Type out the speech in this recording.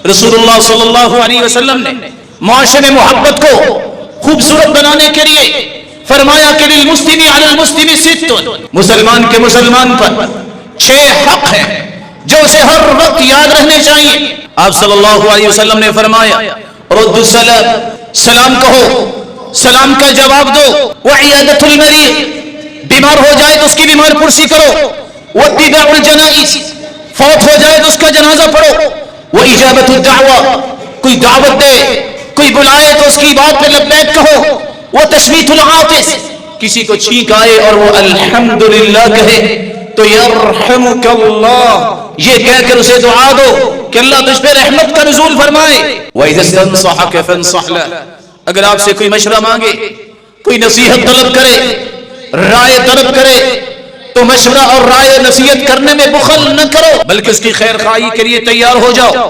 रसूलुल्लाह सल्लल्लाहु अलैहि वसल्लम ने मुआशरे में मोहब्बत को खूबसूरत बनाने के लिए फरमाया कि लिल मुस्लिमी अलल मुस्लिमी सित्तुन, मुसलमान के मुसलमान पर 6 हक हैं जो उसे हर वक्त याद रहने चाहिए। आप सल्लल्लाहु अलैहि वसल्लम ने फरमाया रुद्दुस सलाम, सलाम कहो, सलाम का जवाब दो। व इयादतुल मरीज, बीमार हो जाए तो उसकी बीमार पुरसी करो। व इत्तिबाउल जनाइज, फौत हो जाए तो उसका जनाजा पढ़ो। व इजाबतुद दावा, कोई दावत दे, कोई बुलाए तो उसकी बात पे लब्बैक कहो। वो तशमीतुल आतिस, किसी को छींक आए और वो अल्हम्दुलिल्लाह कहे तो यरहमुकल्लाह, ये कहकर उसे दुआ दो कि अल्लाह तुझ पे रहमत का नुज़ूल फरमाए। व इज़स्तनसहक फंसह लह, अगर आपसे कोई मशवरा मांगे, कोई नसीहत तलब करे, राय तलब करे, तो मशवरा और राय नसीहत करने में बुखल न करो, बल्कि उसकी खैर खाई के लिए तैयार हो जाओ।